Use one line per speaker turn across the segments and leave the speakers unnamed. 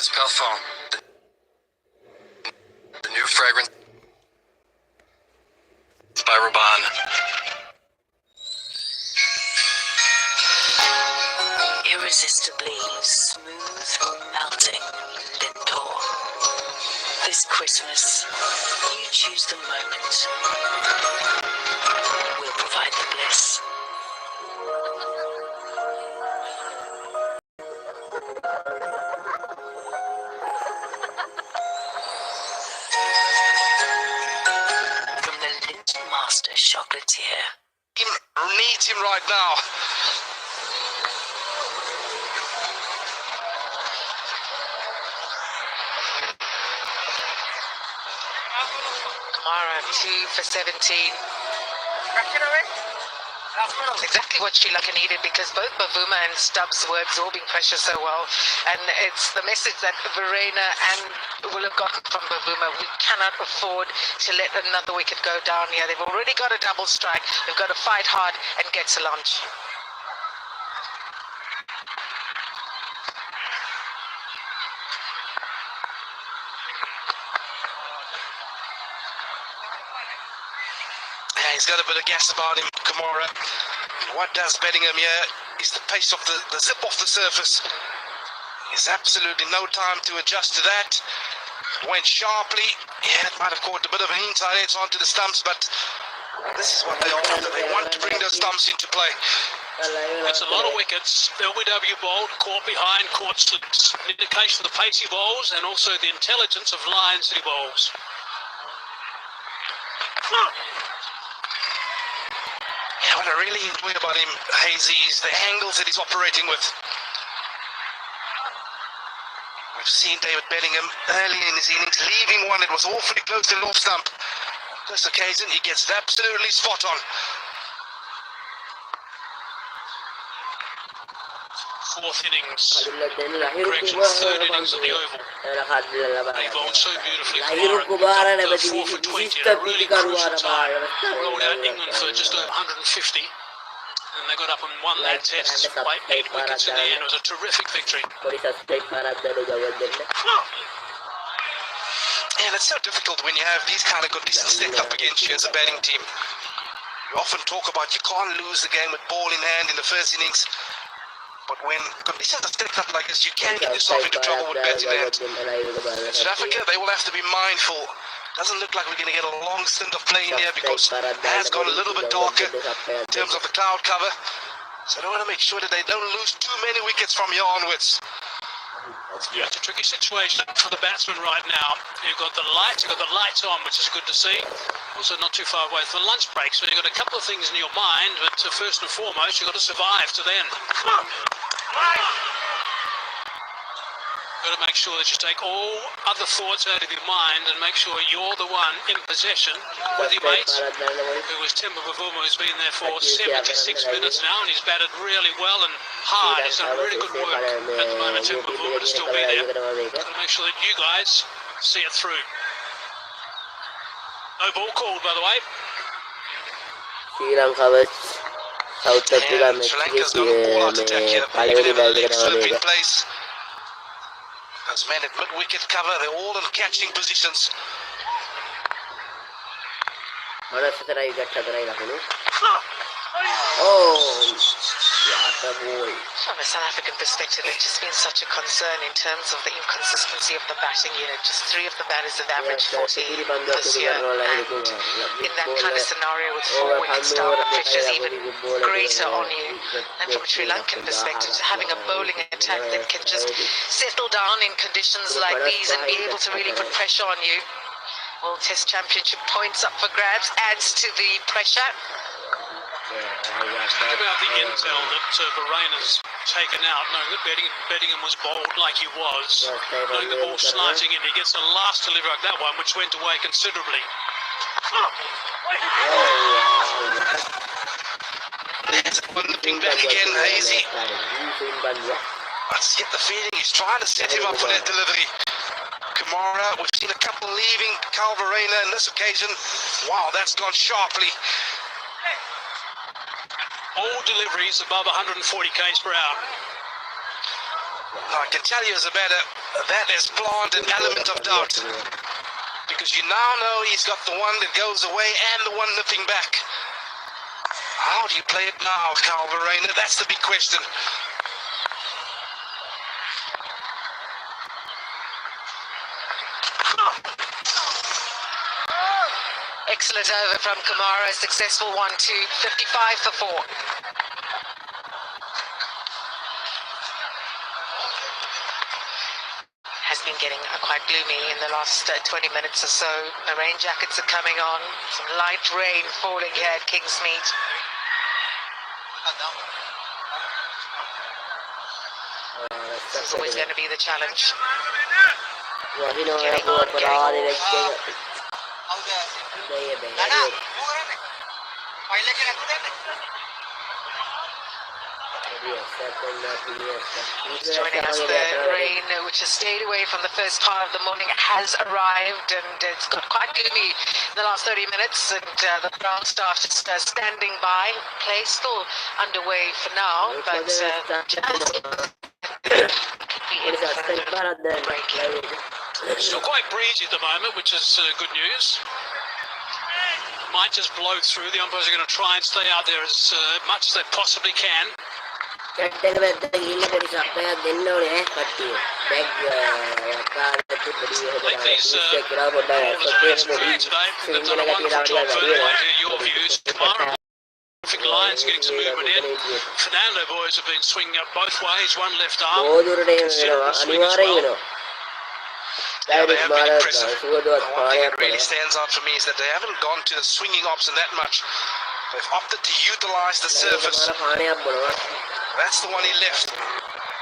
Lotus Parfum, the new fragrance by Rabanne.
Irresistibly smooth, melting Lindor. This Christmas, you choose the moment. We'll provide the bliss. From the Lindt Master Chocolatier.
Need him right now.
Kamara 2 for 17. Exactly what Sri Lanka needed, because both Bavuma and Stubbs were absorbing pressure so well, and it's the message that Verreynne and will have gotten from Bavuma. We cannot afford to let another wicket go down here. They've already got a double strike. They've got to fight hard and get to launch.
He's got a bit of gas about him, Kamara. What does Bedingham here is the pace of the zip off the surface. There's absolutely no time to adjust to that. Went sharply. Yeah, it might have caught a bit of an inside edge onto the stumps, but this is what they are. They want to bring those stumps into play.
It's a lot of wickets. LBW bowled, caught behind, caught slips. An indication of the pace he bowls and also the intelligence of lines that he bowls.
Yeah, what I really enjoy about him, Hazy, is the angles that he's operating with. We've seen David Bedingham early in his innings leaving one that was awfully close to the off stump. This occasion, he gets it absolutely spot on.
Fourth innings, correction, third innings of the Oval. They bowled so beautifully. Kamara got 4 for 20 at a really crucial time. Rolled out England for just over 150. And they got up and won that test by 8 wickets in the end. It was a terrific victory.
And it's so difficult when you have these kind of conditions set up against you as a batting team. You often talk about you can't lose the game with ball in hand in the first innings. But when conditions are set up like this, you can get yourself into trouble with bat in hand. In South Africa, they will have to be mindful. Doesn't look like we're going to get a long stint of play in here because it has gone a little bit darker in terms of the cloud cover. So they want to make sure that they don't lose too many wickets from here onwards.
Yeah, it's a tricky situation for the batsman right now. You've got the lights on, which is good to see. Also not too far away from the lunch break, so you've got a couple of things in your mind, but first and foremost, you've got to survive to then. You've got to make sure that you take all other thoughts out of your mind and make sure you're the one in possession with your mates, who was Temba Bavuma, who's been there for 76 minutes now, and he's batted really well and hard. He's done really good work at the moment, Temba Bavuma, to still be there. Got to make sure that you guys see it through. No ball called, by the way.
Sri Lanka vs South Africa match
Lanka's got a ball out attack here. Leg slip in place. Those men at mid-wicket cover, they're all in catching positions.
From a South African perspective, it's just been such a concern in terms of the inconsistency of the batting unit. Just 3 of the batters have averaged 40 this year, and in that kind of scenario with 4 wickets down, the pressure is even greater on you. And from a Sri Lankan perspective, having a bowling attack that can just settle down in conditions like these and be able to really put pressure on you. World Test Championship points up for grabs, adds to the pressure.
Think about the intel that Verreynne's taken out, knowing that Bedingham was bowled like he was, knowing the ball slanting in. He gets the last delivery like that one, which went away considerably.
Looking back again, Hazy. I get the feeling he's trying to set him up for that delivery. Kamara, we've seen a couple leaving Kyle Verreynne on this occasion. Wow, that's gone sharply.
All deliveries above 140 k's per hour.
Now, I can tell you as a batter, that has planted an element of doubt. Because you now know he's got the one that goes away and the one nipping back. How do you play it now, Kyle Verreynne? That's the big question.
Excellent over from Kamara, successful 1-2, 55 for 4. Has been getting quite gloomy in the last 20 minutes or so. The rain jackets are coming on, some light rain falling here at Kingsmead. This is always going to be the challenge. Getting on, getting off. Joining us, the rain, which has stayed away from the first part of the morning, has arrived, and it's got quite gloomy in the last 30 minutes, and the ground staff just standing by. Play still underway for now, but
Still quite breezy at the moment, which is good news. Might just blow through. The umpires are going to try and stay out there as much as they possibly can. Like these today, they've done a wonderful job. I'd like to hear your views. Kamara, perfect lines, getting some movement in. Fernando boys have been swinging up both ways, one left arm. Considerable swing as well.
Yeah, they have been impressive. One thing that really stands out for me is that they haven't gone to the swinging option that much. They've opted to utilize the surface. That's the one he left.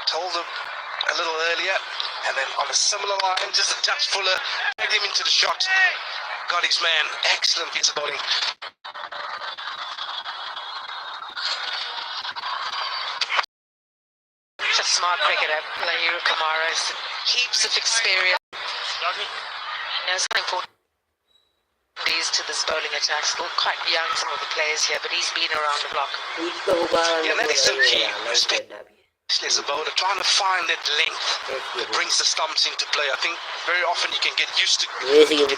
Told him a little earlier. And then on a similar line, just a touch fuller, dragged him into the shot. Got his man. Excellent piece of bowling.
He's a smart cricketer, Lahiru Kamara. Heaps of experience. Knows how important it is to this bowling attack. Still quite young, some of the players here, but he's been around the block.
Yeah, that is so key, especially as a bowler, trying to find that length that brings the stumps into play. I think very often you can get used to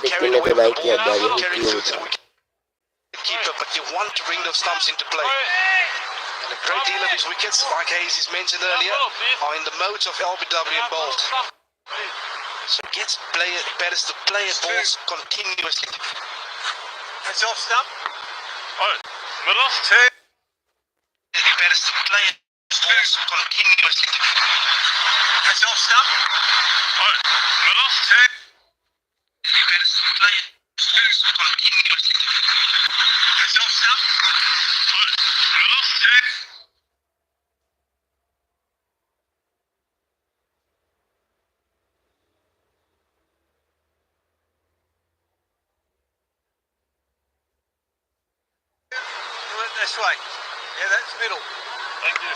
carrying away with the ball, carrying through the wicket-keeper, but you want to bring those stumps into play. And a great deal of his wickets, like Hayes mentioned earlier, are in the modes of LBW and Bolt. So it gets batters to play at balls continuously.
That's off stump. Oh, middle, two.
Batters to play at balls continuously.
That's off stump. Oh, middle, two.
Batters to play at balls continuously.
That's off stump. Oh, middle, two. This way. Yeah, that's middle. Thank you.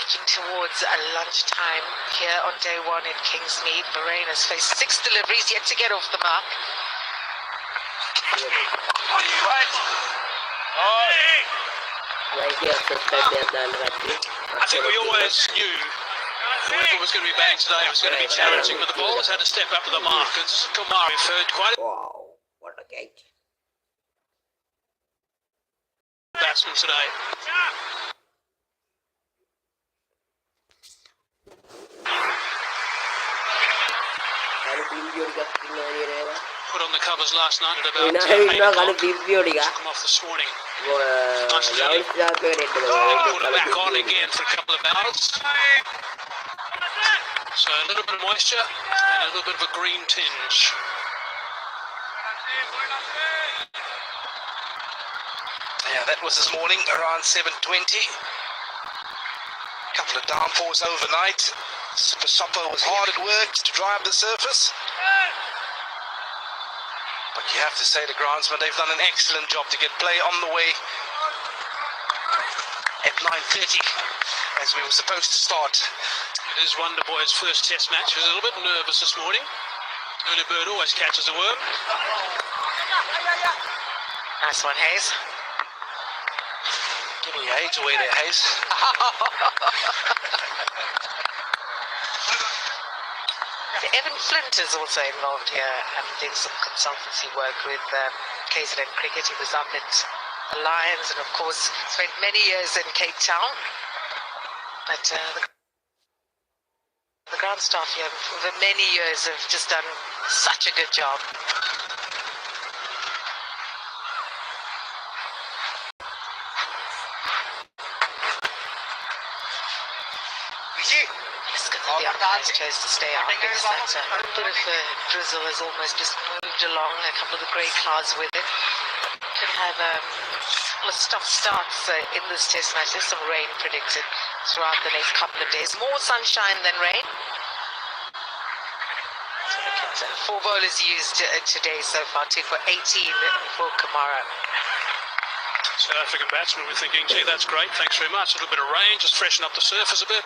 Edging towards a lunchtime here on day one at Kingsmead. Verreynne has faced 6 deliveries, yet to get off the mark.
Right. Oh.
I think we always knew whoever was going to be batting today was going to be challenging, but the bowlers had to step up to the mark. As Kamara referred quite a
Wow, what a catch.
batsman today. Put on the covers last night at about 8 o'clock. Took them off this morning. Nice and early. Put it back on again for a couple of hours. So a little bit of moisture and a little bit of a green tinge.
Yeah, that was this morning around 7:20. Couple of downpours overnight. Super Supper was hard at work to dry up the surface. But you have to say the groundsmen, they've done an excellent job to get play on the way. at 9:30, as we were supposed to start.
It is Wonderboy's first test match. He was a little bit nervous this morning. Early bird always catches a worm.
Nice one, Hayes.
Giving your age away there, Hayes.
Evan Flint is also involved here and doing some consultancy work with KZN Cricket. He was up at the Lions and, of course, spent many years in Cape Town. But the ground staff here for many years have just done such a good job. It's going to be umpires chose to stay out because that bit of drizzle has almost just moved along, a couple of the grey clouds with it. Could have stop-starts in this test match. There's some rain predicted throughout the next couple of days. More sunshine than rain. So look at 4 bowlers used today so far, 2 for 18 for Kamara.
South African batsmen were thinking, gee, that's great, thanks very much. A little bit of rain, just freshen up the surface a bit.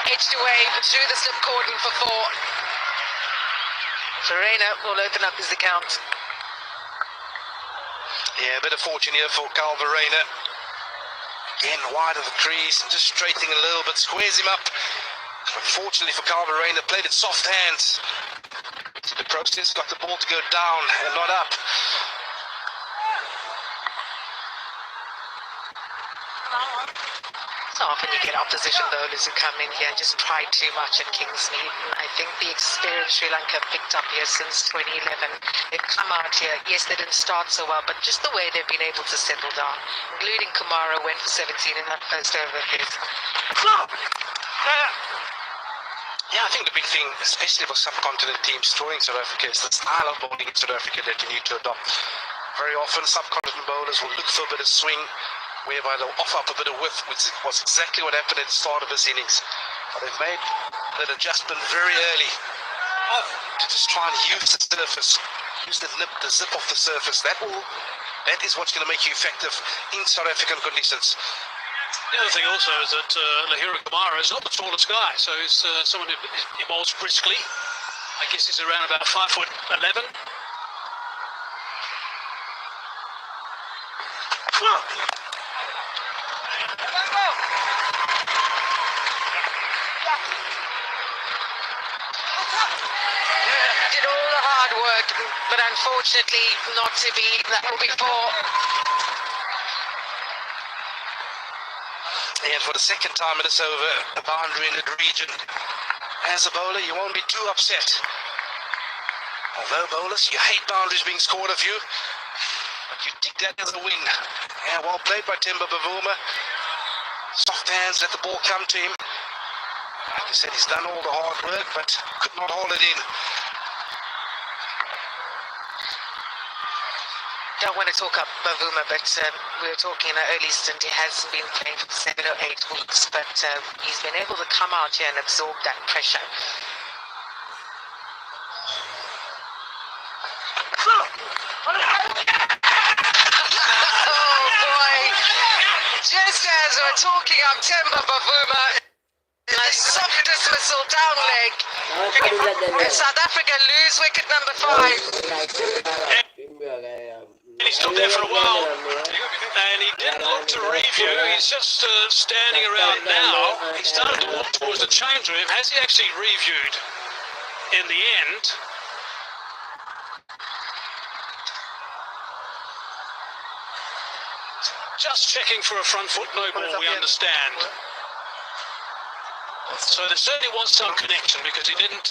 Edged away through the slip cordon for 4. Verreynne will open up his account.
Yeah, a bit of fortune here for Carl Verreynne. Again, wide of the crease and just straightening a little bit, squares him up. Unfortunately for Carl Verreynne, played it soft hands. To the process, got the ball to go down and not up.
So often you get opposition bowlers who come in here and just try too much at Kingsmead. And I think the experience Sri Lanka picked up here since 2011. They've come out here, yes, they didn't start so well, but just the way they've been able to settle down, including Kumara, went for 17 in that first over of his.
Yeah, I think the big thing, especially for subcontinent teams touring South Africa, is the style of bowling in South Africa that you need to adopt. Very often, subcontinent bowlers will look for a bit of swing, whereby they'll offer up a bit of width, which was exactly what happened at the start of his innings. But they've made that adjustment very early to just try and use the surface, use the zip off the surface. That is what's going to make you effective in South African conditions.
The other thing also is that Lahiru Kumara is not the tallest guy, so he's someone who bowls briskly. I guess he's around about 5'11".
Did all the hard work, but unfortunately not to be. That will be 4.
And for the second time in this over, a boundary in the region. As a bowler, you won't be too upset. Although bowlers, you hate boundaries being scored of you, but you take that as a win. Yeah, well played by Temba Bavuma. Soft hands, let the ball come to him. Like I said, he's done all the hard work, but could not hold it in.
Don't want to talk up Bavuma, but we were talking in our early stint. He hasn't been playing for 7 or 8 weeks, but he's been able to come out here and absorb that pressure. Oh boy! Just as we're talking up Temba Bavuma, a soft dismissal down leg. And South Africa lose wicket number 5.
And he stood there for a while, and he didn't look to review. He's just standing around now. He started to walk towards the change room. Has he actually reviewed in the end? Just checking for a front foot no ball, we understand. So there certainly was some connection, because he didn't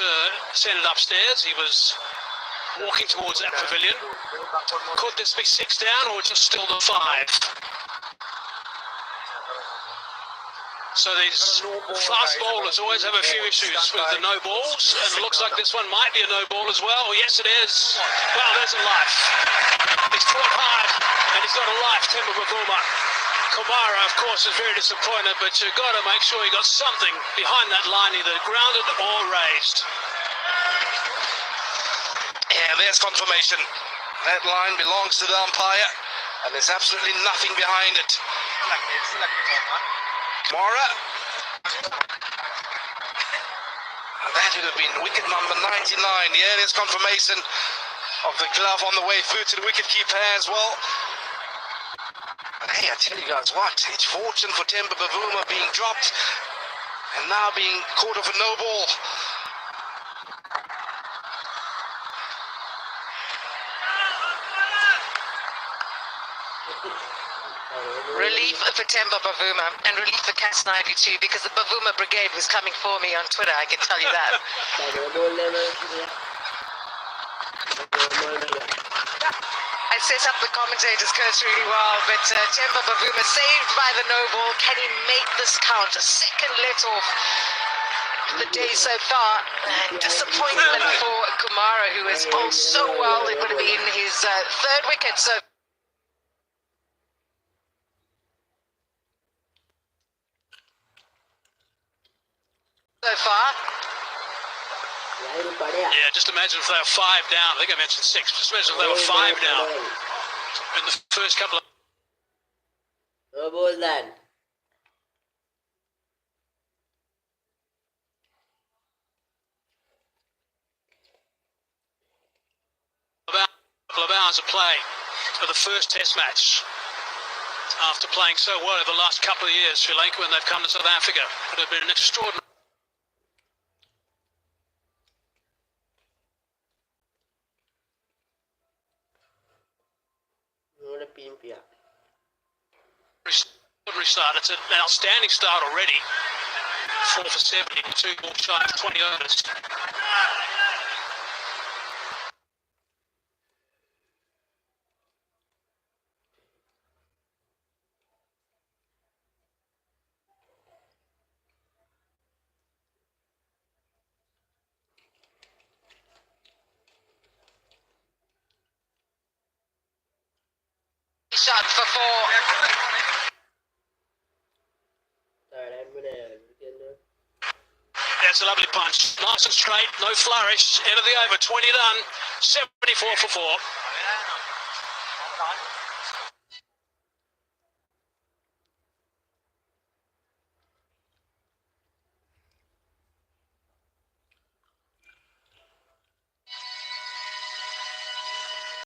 send it upstairs. He was walking towards that pavilion. Could this be 6 down, or just still the 5? So these fast bowlers always have a few issues with the no balls, and it looks like this one might be a no ball as well. Yes, it is. Well, there's a life. He's fought hard, and he's got a life, Temba Bavuma. Kumara, of course, is very disappointed, but you've got to make sure you got something behind that line, either grounded or raised.
Yeah, there's confirmation. That line belongs to the umpire, and there's absolutely nothing behind it. Kamara. That would have been wicket number 99. Yeah, there's confirmation of the glove on the way through to the wicketkeeper as well. But hey, I tell you guys what, it's fortune for Temba Bavuma being dropped and now being caught of a no ball.
Relief for Temba Bavuma and relief for Cass 92 because the Bavuma Brigade was coming for me on Twitter, I can tell you that. I set up the commentators curse really well, but Temba Bavuma saved by the no ball. Can he make this count? A second let off the day so far. And disappointment for Kumara, who has bowled so well. It would have been his third wicket. So far.
Yeah, just imagine if they were 5 down. I think I mentioned 6. Just imagine if they were 5 down in the first couple of...
No ball then.
couple of hours of play of the first test match. After playing so well over the last couple of years, Sri Lanka, when they've come to South Africa, it would have been an extraordinary... Extraordinary start. It's an outstanding start already. 4 for 70, 2 ball shy of 20 overs.
Shot for 4.
That's a lovely punch. Nice and straight, no flourish. End of the over, 20 done. 74 for 4.